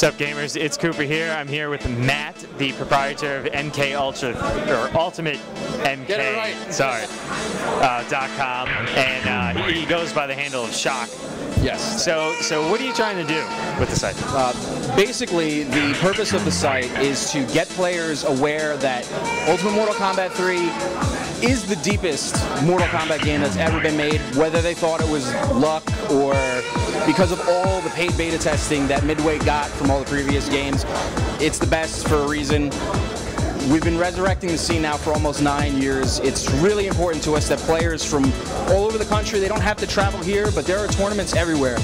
What's up, gamers? It's Cooper here. I'm here with Matt, the proprietor of MK Ultra, or UltimateMK. Get it right. Sorry. .com, and he goes by the handle of Shock. Yes. So what are you trying to do with the site? Basically, the purpose of the site is to get players aware that Ultimate Mortal Kombat 3 is the deepest Mortal Kombat game that's ever been made, whether they thought it was luck or because of all the paid beta testing that Midway got from all the previous games. It's the best for a reason. We've been resurrecting the scene now for almost 9 years. It's really important to us that players from all over the country, they don't have to travel here, but there are tournaments everywhere.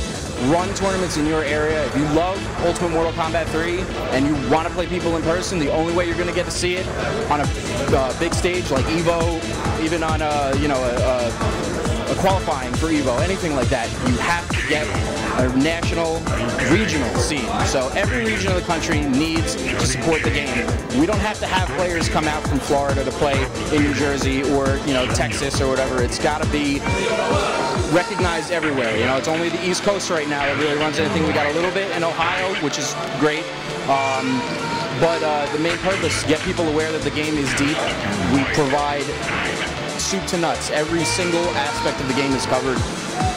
Run tournaments in your area. If you love Ultimate Mortal Kombat 3 and you want to play people in person, the only way you're going to get to see it on a big stage like EVO, even on a qualifying for EVO, anything like that, you have to get a national, regional scene. So every region of the country needs to support the game. We don't have to have players come out from Florida to play in New Jersey or Texas or whatever. It's got to be recognized everywhere. It's only the East Coast right now that really runs anything. We got a little bit in Ohio, which is great. But the main purpose, get people aware that the game is deep. We provide soup to nuts. Every single aspect of the game is covered.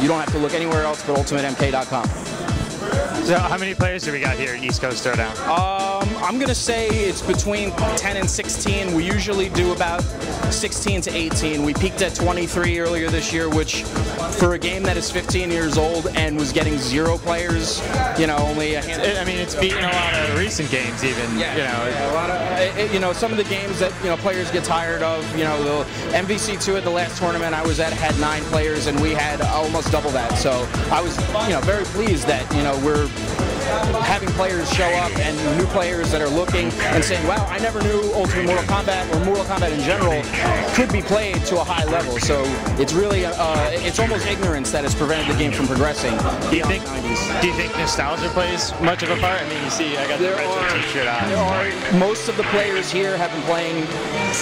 You don't have to look anywhere else but UltimateMK.com. So how many players do we got here at East Coast Throwdown? I'm going to say it's between 10 and 16. We usually do about 16 to 18. We peaked at 23 earlier this year, which for a game that is 15 years old and was getting 0 players, only a handful. I mean, it's beaten a lot of recent games even. A lot of, some of the games that, players get tired of, the MVC2 at the last tournament I was at had 9 players and we had almost double that. So I was, very pleased that, we're having players show up and new players that are looking and saying, wow, I never knew Ultimate Mortal Kombat or Mortal Kombat in general could be played to a high level. So it's really, it's almost ignorance that has prevented the game from progressing. Do you think nostalgia plays much of a part? I mean, you see, I got the retro t-shirt on. Most of the players here have been playing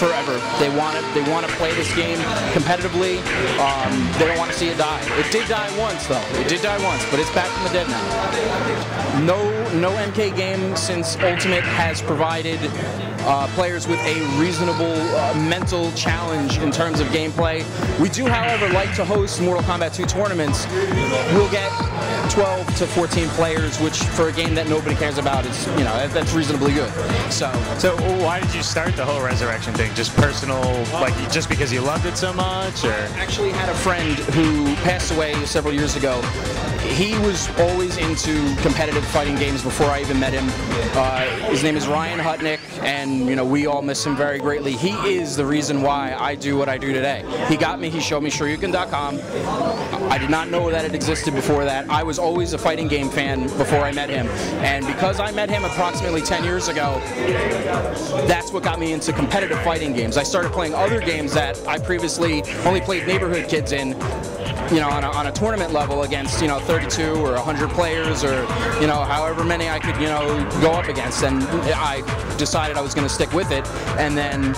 forever. They want to play this game competitively. They don't want to see it die. It did die once, though. It did die once, but it's back from the dead now. No MK game since Ultimate has provided players with a reasonable mental challenge in terms of gameplay. We do, however, like to host Mortal Kombat 2 tournaments. We'll get 12 to 14 players, which for a game that nobody cares about is, that's reasonably good. So why did you start the whole resurrection thing? Just personal, just because you loved it so much, or? I actually had a friend who passed away several years ago. He was always into competitive fighting games before I even met him. His name is Ryan Hutnick, and we all miss him very greatly. He is the reason why I do what I do today. He got me, he showed me Shoryuken.com. I did not know that it existed before that. I was always a fighting game fan before I met him. And because I met him approximately 10 years ago, that's what got me into competitive fighting games. I started playing other games that I previously only played neighborhood kids in, on a tournament level against, 32 or 100 players or, however many I could, go up against. And I decided I was going to stick with it. And then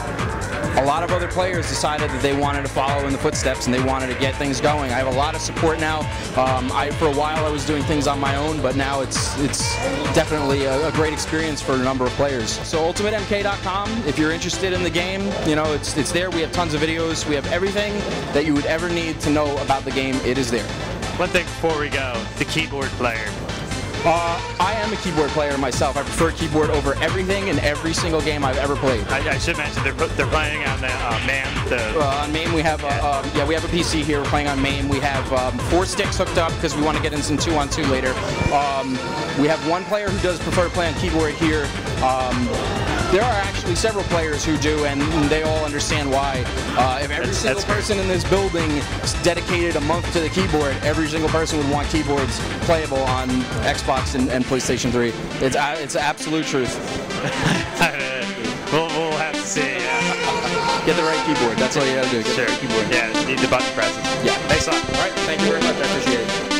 a lot of other players decided that they wanted to follow in the footsteps and they wanted to get things going. I have a lot of support now. For a while I was doing things on my own, but now it's definitely a great experience for a number of players. So UltimateMK.com, if you're interested in the game, it's there. We have tons of videos. We have everything that you would ever need to know about the game. It is there. One thing before we go, the keyboard player. I am a keyboard player myself. I prefer keyboard over everything in every single game I've ever played. I should mention they're playing on the MAME. On MAME we have we have a PC here. We're playing on MAME. We have 4 sticks hooked up because we want to get in some 2-on-2 later. We have one player who does prefer to play on keyboard here. There are actually several players who do, and they all understand why. If every single person in this building dedicated a month to the keyboard, every single person would want keyboards playable on Xbox and PlayStation 3. It's absolute truth. We'll have to see. Yeah. Get the right keyboard. That's all you gotta do. Get the right keyboard. Yeah, need the button presses. Yeah. Thanks a lot. All right. Thank you very much. I appreciate it.